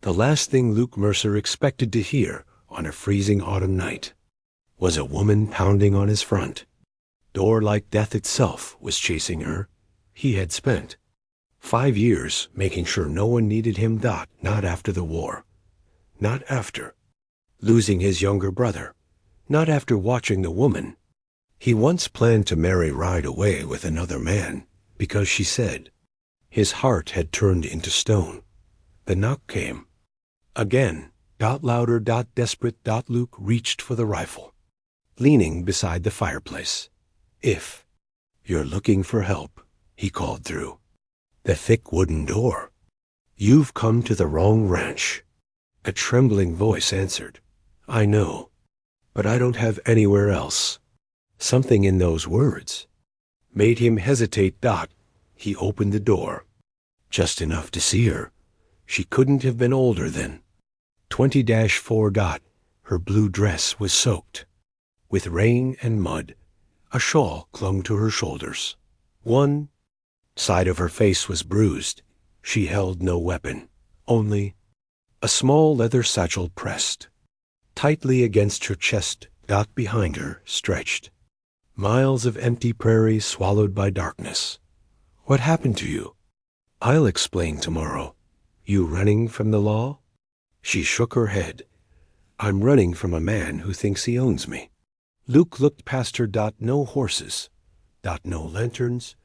The last thing Luke Mercer expected to hear on a freezing autumn night was a woman pounding on his front door like death itself was chasing her. He had spent 5 years making sure no one needed him. Not after the war. Not after losing his younger brother. Not after watching the woman he once planned to marry ride away with another man because she said. His heart had turned into stone. The knock came. Again. Louder. Desperate. Luke reached for the rifle, leaning beside the fireplace. If you're looking for help, he called through the thick wooden door. You've come to the wrong ranch. A trembling voice answered. I know, but I don't have anywhere else. Something in those words made him hesitate. He opened the door, just enough to see her. She couldn't have been older than 20-4. Her blue dress was soaked with rain and mud. A shawl clung to her shoulders. One side of her face was bruised. She held no weapon, only a small leather satchel pressed tightly against her chest. Behind her stretched miles of empty prairie swallowed by darkness. What happened to you? I'll explain tomorrow. You running from the law? She shook her head. I'm running from a man who thinks he owns me. Luke looked past her. No horses. No lanterns.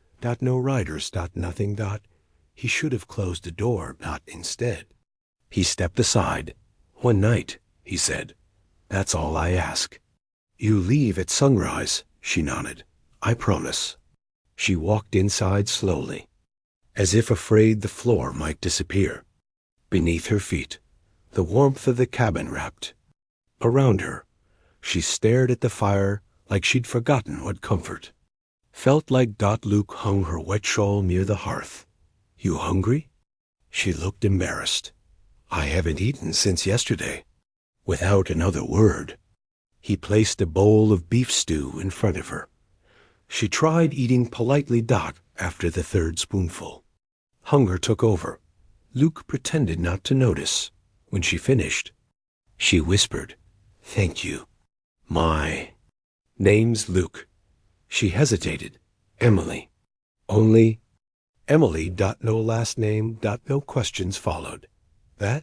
No riders. Nothing. He should have closed the door. Instead, he stepped aside. One night, he said. That's all I ask. You leave at sunrise, she nodded. I promise. She walked inside slowly, as if afraid the floor might disappear beneath her feet. The warmth of the cabin wrapped around her. She stared at the fire like she'd forgotten what comfort felt like. Luke hung her wet shawl near the hearth. You hungry? She looked embarrassed. I haven't eaten since yesterday. Without another word, he placed a bowl of beef stew in front of her. She tried eating politely. After the third spoonful, hunger took over. Luke pretended not to notice. When she finished, she whispered, Thank you. My name's Luke. She hesitated. Emily. Only Emily. No last name. No questions followed. That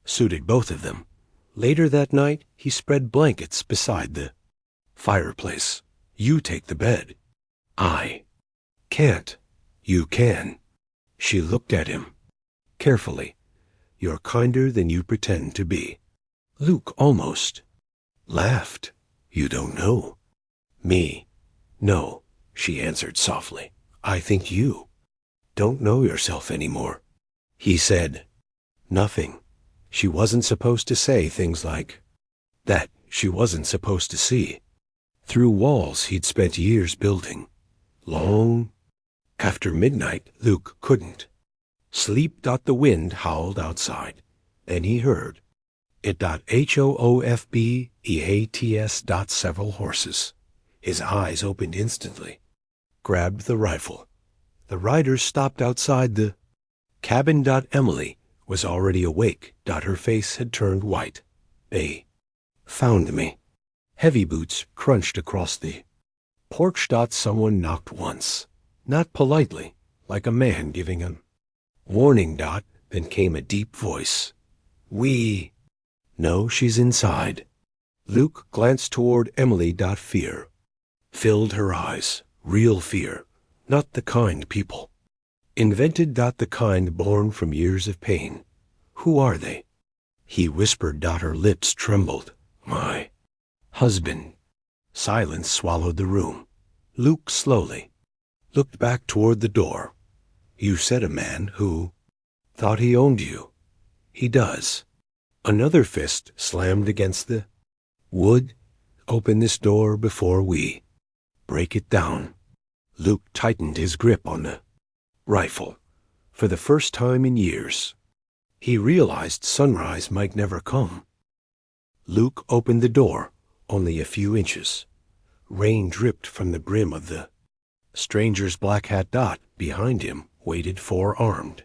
suited both of them. Later that night, he spread blankets beside the fireplace. You take the bed. I can't. You can. She looked at him carefully. You're kinder than you pretend to be. Luke almost laughed. You don't know me. No, she answered softly. I think you don't know yourself anymore. He said nothing. She wasn't supposed to say things like that. She wasn't supposed to see through walls he'd spent years building. Long after midnight, Luke couldn't sleep. The wind howled outside. Then he heard it. HOOFBEATS. Several horses. His eyes opened instantly. Grabbed the rifle. The riders stopped outside the cabin. Emily was already awake. Her face had turned white. They found me. Heavy boots crunched across the porch. Someone knocked once. Not politely, like a man giving a warning. Then came a deep voice. We know she's inside. Luke glanced toward Emily. Fear filled her eyes. Real fear, not the kind people invented. The kind born from years of pain. Who are they? He whispered. Her lips trembled. My husband. Silence swallowed the room. Luke slowly looked back toward the door. You said a man who thought he owned you. He does. Another fist slammed against the wood. Open this door before we break it down. Luke tightened his grip on the rifle. For the first time in years, he realized sunrise might never come. Luke opened the door only a few inches. Rain dripped from the brim of the stranger's black hat. Behind him waited 4 armed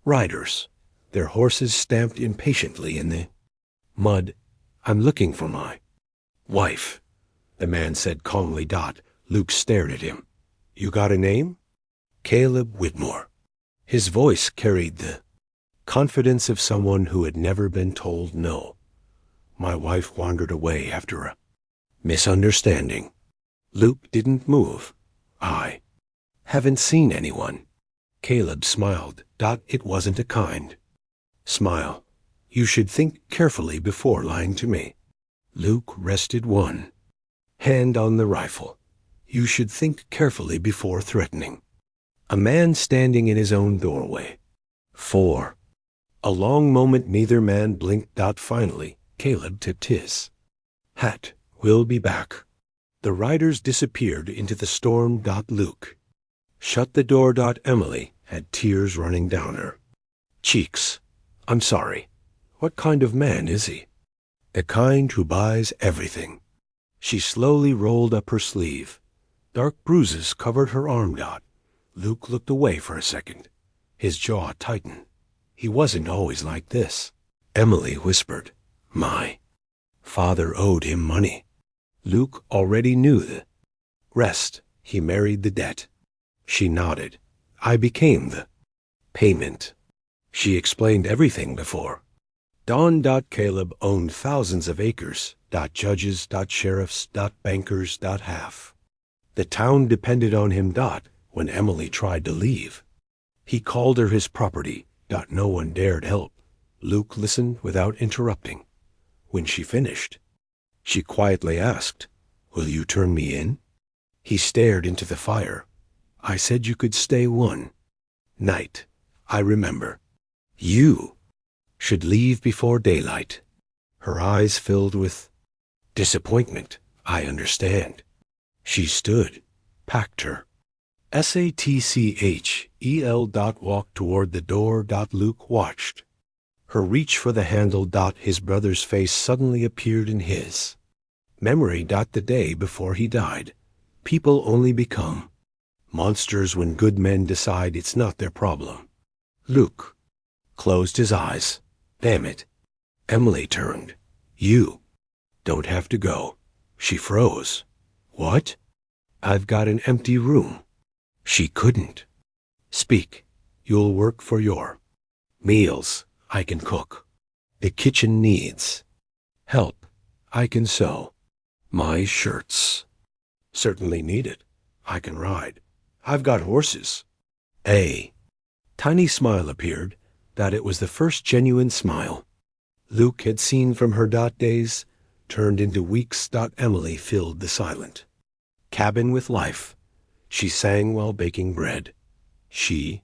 riders. Their horses stamped impatiently in the mud. I'm looking for my wife, the man said calmly. Luke stared at him. You got a name? Caleb Whitmore. His voice carried the confidence of someone who had never been told no. My wife wandered away after a misunderstanding. Luke didn't move. I haven't seen anyone. Caleb smiled. It wasn't a kind smile. You should think carefully before lying to me. Luke rested one hand on the rifle. You should think carefully before threatening. A man standing in his own doorway. For a long moment neither man blinked. Finally, Caleb tipped his hat. We'll be back. The riders disappeared into the storm. Luke shut the door. Emily had tears running down her cheeks. I'm sorry. What kind of man is he? The kind who buys everything. She slowly rolled up her sleeve. Dark bruises covered her arm. Luke looked away for a second. His jaw tightened. He wasn't always like this. Emily whispered, My father owed him money. Luke already knew the rest. He married the debt. She nodded. I became the payment. She explained everything before dawn. Caleb owned thousands of acres. Judges. Sheriffs. Bankers. Half the town depended on him. When Emily tried to leave, he called her his property. No one dared help. Luke listened without interrupting. When she finished, she quietly asked, Will you turn me in? He stared into the fire. I said you could stay one night. I remember. You should leave before daylight. Her eyes filled with disappointment. I understand. She stood, packed her SATCHEL. Walked toward the door. Luke watched her reach for the handle. His brother's face suddenly appeared in his memory. The day before he died. People only become monsters when good men decide it's not their problem. Luke closed his eyes. Damn it. Emily turned. You don't have to go. She froze. What? I've got an empty room. She couldn't speak. You'll work for your meals. I can cook. The kitchen needs help. I can sew. My shirts certainly need it. I can ride. I've got horses. A tiny smile appeared. It was the first genuine smile Luke had seen from her. Days turned into weeks. Emily filled the silent cabin with life. She sang while baking bread. She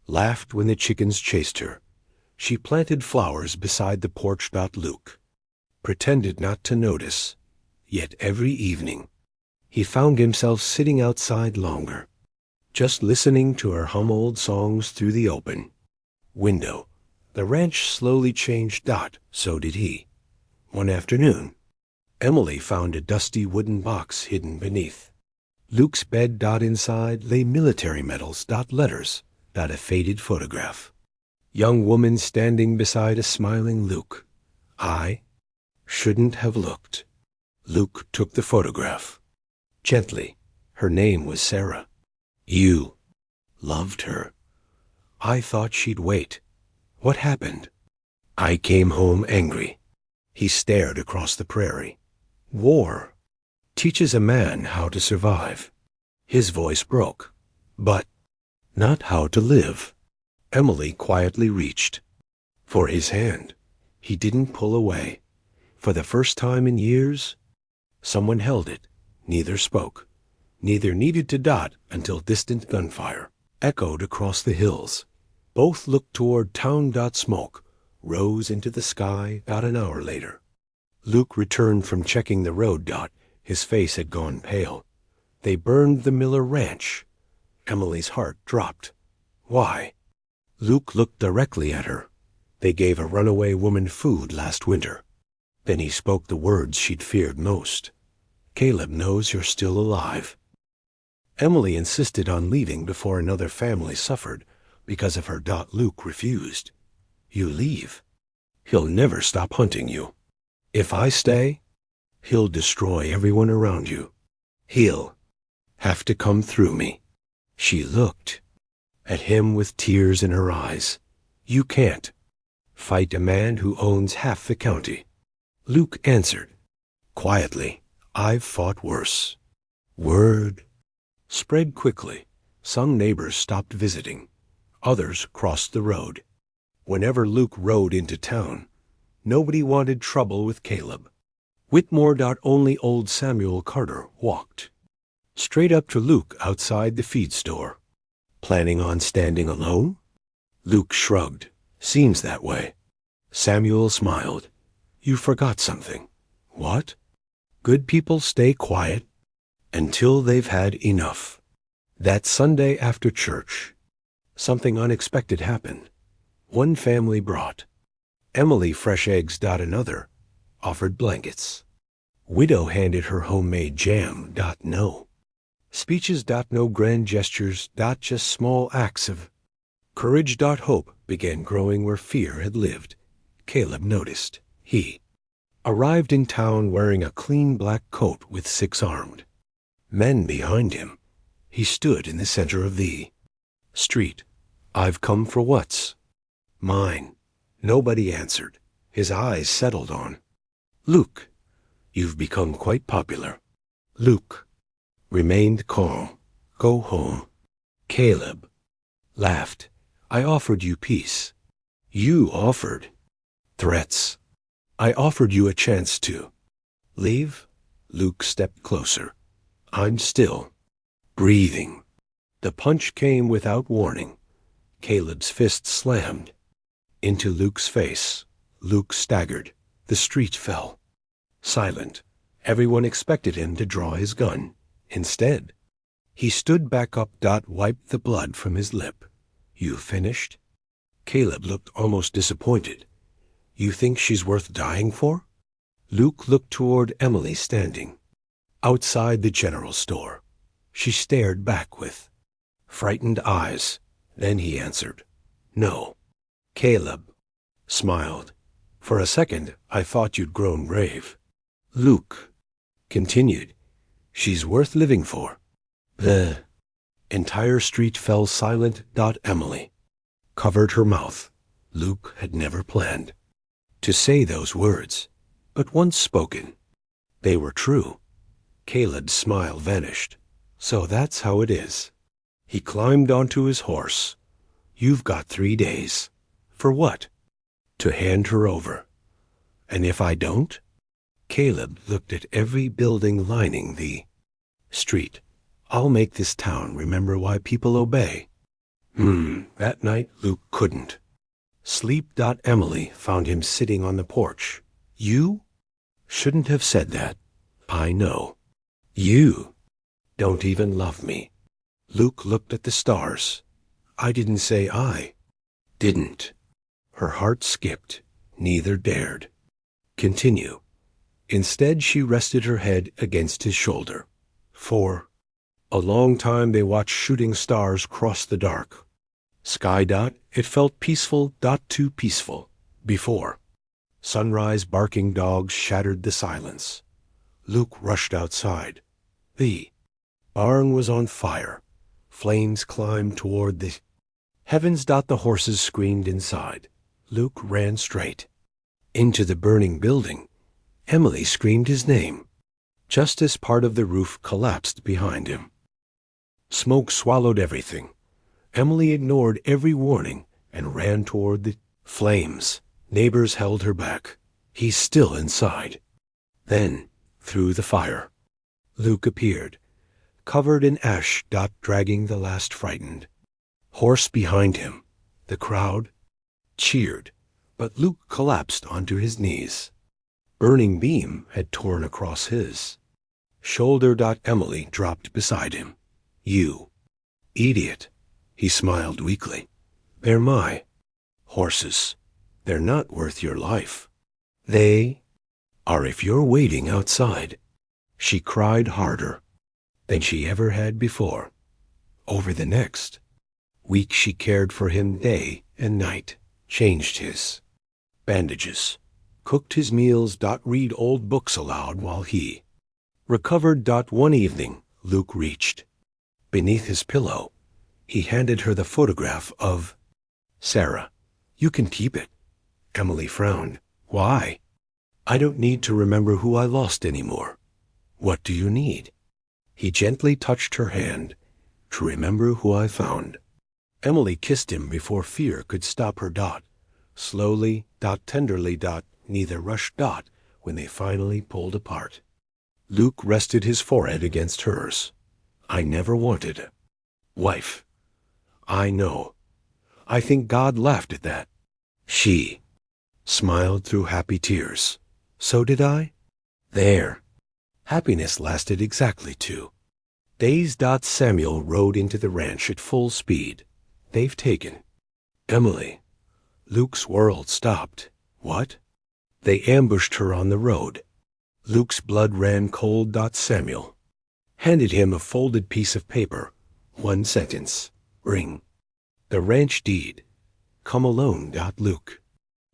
laughed when the chickens chased her. She planted flowers beside the porch. Luke pretended not to notice. Yet every evening, he found himself sitting outside longer, just listening to her hum old songs through the open window. The ranch slowly changed. So did he. One afternoon, Emily found a dusty wooden box hidden beneath Luke's bed. Inside lay military medals. Letters. A faded photograph. Young woman standing beside a smiling Luke. I shouldn't have looked. Luke took the photograph. Gently. Her name was Sarah. You loved her. I thought she'd wait. What happened? I came home angry. He stared across the prairie. War teaches a man how to survive. His voice broke. But not how to live. Emily quietly reached for his hand. He didn't pull away. For the first time in years, someone held it. Neither spoke. Neither needed to. Until distant gunfire echoed across the hills. Both looked toward town. Smoke rose into the sky. An hour later, Luke returned from checking the road. His face had gone pale. They burned the Miller ranch. Emily's heart dropped. Why? Luke looked directly at her. They gave a runaway woman food last winter. Then he spoke the words she'd feared most. Caleb knows you're still alive. Emily insisted on leaving before another family suffered because of her. Luke refused. You leave, he'll never stop hunting you. If I stay, he'll destroy everyone around you. He'll have to come through me. She looked at him with tears in her eyes. You can't fight a man who owns half the county. Luke answered quietly, I've fought worse. Word spread quickly. Some neighbors stopped visiting. Others crossed the road. Whenever Luke rode into town, nobody wanted trouble with Caleb. Whitmore. Only old Samuel Carter walked straight up to Luke outside the feed store. Planning on standing alone? Luke shrugged. Seems that way. Samuel smiled. You forgot something. What? Good people stay quiet until they've had enough. That Sunday after church, something unexpected happened. One family brought Emily fresh eggs. Another offered blankets. Widow handed her homemade jam. No speeches. No grand gestures. Just small acts of courage. Hope began growing where fear had lived. Caleb noticed. He arrived in town wearing a clean black coat with 6 armed men behind him. He stood in the center of the street. I've come for what's mine. Nobody answered. His eyes settled on Luke. You've become quite popular. Luke remained calm. Go home. Caleb laughed. I offered you peace. You offered threats. I offered you a chance to leave. Luke stepped closer. I'm still breathing. The punch came without warning. Caleb's fist slammed into Luke's face. Luke staggered. The street fell silent. Everyone expected him to draw his gun. Instead, he stood back up. Wiped the blood from his lip. You finished? Caleb looked almost disappointed. You think she's worth dying for? Luke looked toward Emily standing outside the general store. She stared back with frightened eyes. Then he answered, No. Caleb smiled. For a second, I thought you'd grown brave. Luke continued, She's worth living for. The entire street fell silent. Emily covered her mouth. Luke had never planned to say those words, but once spoken, they were true. Caleb's smile vanished. So that's how it is. He climbed onto his horse. You've got 3 days. For what? To hand her over. And if I don't? Caleb looked at every building lining the street. I'll make this town remember why people obey. That night Luke couldn't sleep. Emily found him sitting on the porch. You shouldn't have said that. I know. You don't even love me. Luke looked at the stars. I didn't say I didn't. Her heart skipped. Neither dared continue. Instead, she rested her head against his shoulder. For a long time they watched shooting stars cross the dark sky. It felt peaceful. Too peaceful. Before sunrise, barking dogs shattered the silence. Luke rushed outside. The barn was on fire. Flames climbed toward the heavens. The horses screamed inside. Luke ran straight into the burning building. Emily screamed his name, just as part of the roof collapsed behind him. Smoke swallowed everything. Emily ignored every warning and ran toward the flames. Neighbors held her back. He's still inside. Then, through the fire, Luke appeared, covered in ash. Dragging the last frightened horse behind him. The crowd cheered, but Luke collapsed onto his knees. Burning beam had torn across his shoulder. Emily dropped beside him. You idiot. He smiled weakly. They're my horses. They're not worth your life. They are if you're waiting outside. She cried harder than she ever had before. Over the next week she cared for him day and night. changed his bandages, cooked his meals. Read old books aloud while he recovered. One evening, Luke reached beneath his pillow. He handed her the photograph of Sarah. You can keep it. Emily frowned. Why? I don't need to remember who I lost anymore. What do you need? He gently touched her hand. To remember who I found. Emily kissed him before fear could stop her. Slowly, tenderly. Neither rushed. When they finally pulled apart, Luke rested his forehead against hers. I never wanted a wife. I know. I think God laughed at that. She smiled through happy tears. So did I. There. Happiness lasted exactly 2 days. Samuel rode into the ranch at full speed. They've taken Emily. Luke's world stopped. What? They ambushed her on the road. Luke's blood ran cold. Samuel handed him a folded piece of paper. 1 sentence. Ring. The ranch deed. Come alone. Luke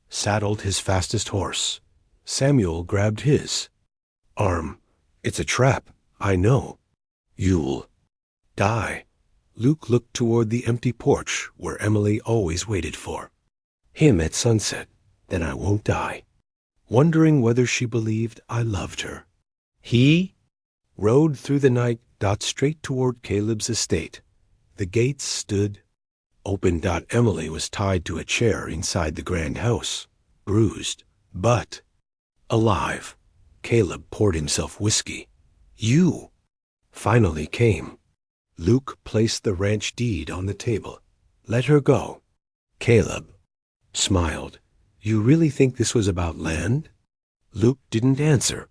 saddled his fastest horse. Samuel grabbed his arm. It's a trap, I know. You'll die. Luke looked toward the empty porch where Emily always waited for him at sunset. Then I won't die. Wondering whether she believed I loved her. He rode through the night. Straight toward Caleb's estate. The gates stood open. Emily was tied to a chair inside the grand house, bruised, but alive. Caleb poured himself whiskey. You finally came. Luke placed the ranch deed on the table. Let her go. Caleb smiled. You really think this was about land? Luke didn't answer.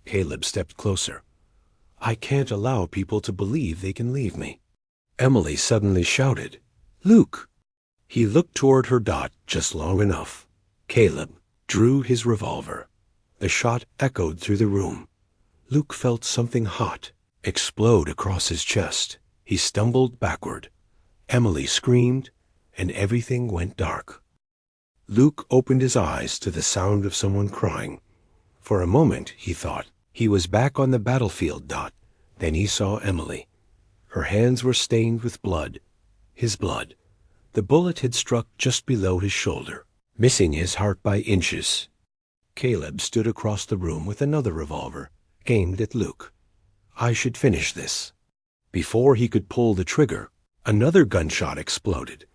Caleb stepped closer. I can't allow people to believe they can leave me. Emily suddenly shouted, Luke! He looked toward her. Just long enough. Caleb drew his revolver. The shot echoed through the room. Luke felt something hot explode across his chest. He stumbled backward. Emily screamed, and everything went dark. Luke opened his eyes to the sound of someone crying. For a moment, he thought he was back on the battlefield. Then he saw Emily. Her hands were stained with blood. His blood. The bullet had struck just below his shoulder, missing his heart by inches. Caleb stood across the room with another revolver, aimed at Luke. I should finish this. Before he could pull the trigger, another gunshot exploded.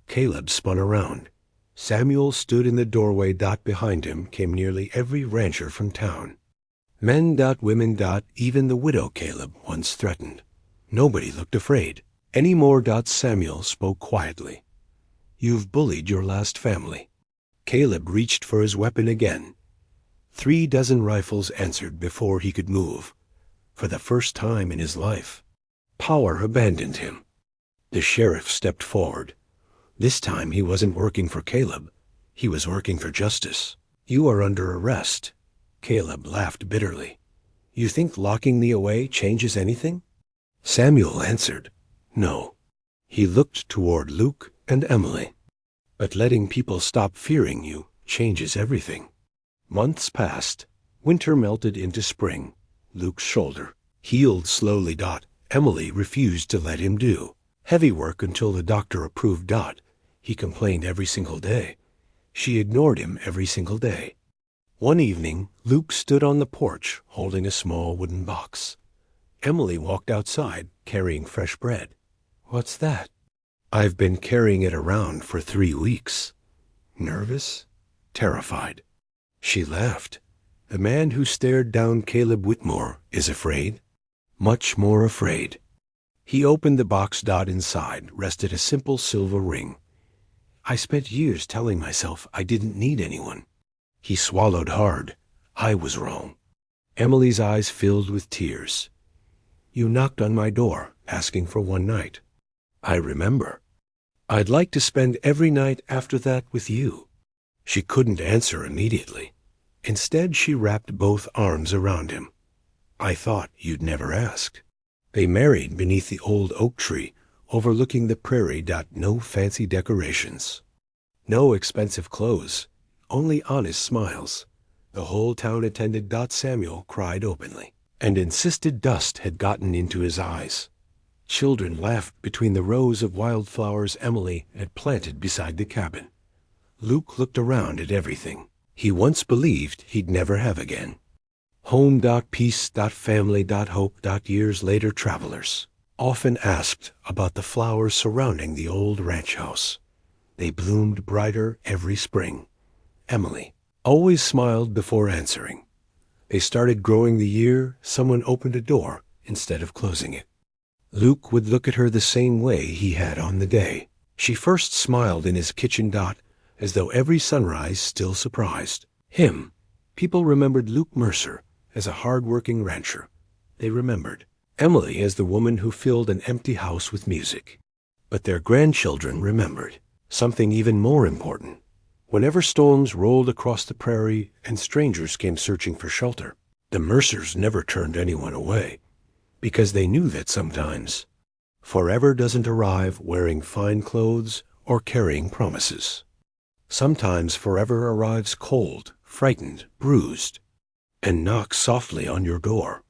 Caleb spun around. Samuel stood in the doorway. Behind him came nearly every rancher from town. Men. Women. Even the widow Caleb once threatened. Nobody looked afraid anymore. Samuel spoke quietly. You've bullied your last family. Caleb reached for his weapon again. 3 dozen rifles answered before he could move. For the first time in his life, power abandoned him. The sheriff stepped forward. This time he wasn't working for Caleb. He was working for justice. You are under arrest. Caleb laughed bitterly. You think locking me away changes anything? Samuel answered, No. He looked toward Luke and Emily. But letting people stop fearing you changes everything. Months passed. Winter melted into spring. Luke's shoulder healed slowly. Emily refused to let him do heavy work until the doctor approved. He complained every single day. She ignored him every single day. One evening, Luke stood on the porch holding a small wooden box. Emily walked outside carrying fresh bread. What's that? I've been carrying it around for 3 weeks. Nervous? Terrified. She laughed. The man who stared down Caleb Whitmore is afraid. Much more afraid. He opened the box. Inside rested a simple silver ring. I spent years telling myself I didn't need anyone. He swallowed hard. I was wrong. Emily's eyes filled with tears. You knocked on my door, asking for one night. I remember. I'd like to spend every night after that with you. She couldn't answer immediately. Instead, she wrapped both arms around him. I thought you'd never ask. They married beneath the old oak tree, overlooking the prairie. No fancy decorations. No expensive clothes, only honest smiles. The whole town attended. Samuel cried openly and insisted dust had gotten into his eyes. Children laughed between the rows of wildflowers Emily had planted beside the cabin. Luke looked around at everything he once believed he'd never have again. Home. Peace. Family. Hope. Years later, travelers often asked about the flowers surrounding the old ranch house. They bloomed brighter every spring. Emily always smiled before answering. They started growing the year someone opened a door instead of closing it. Luke would look at her the same way he had on the day she first smiled in his kitchen. As though every sunrise still surprised him. People remembered Luke Mercer as a hard-working rancher. They remembered Emily as the woman who filled an empty house with music. But their grandchildren remembered something even more important. Whenever storms rolled across the prairie and strangers came searching for shelter, the Mercers never turned anyone away, because they knew that sometimes forever doesn't arrive wearing fine clothes or carrying promises. Sometimes forever arrives cold, frightened, bruised, and knocks softly on your door.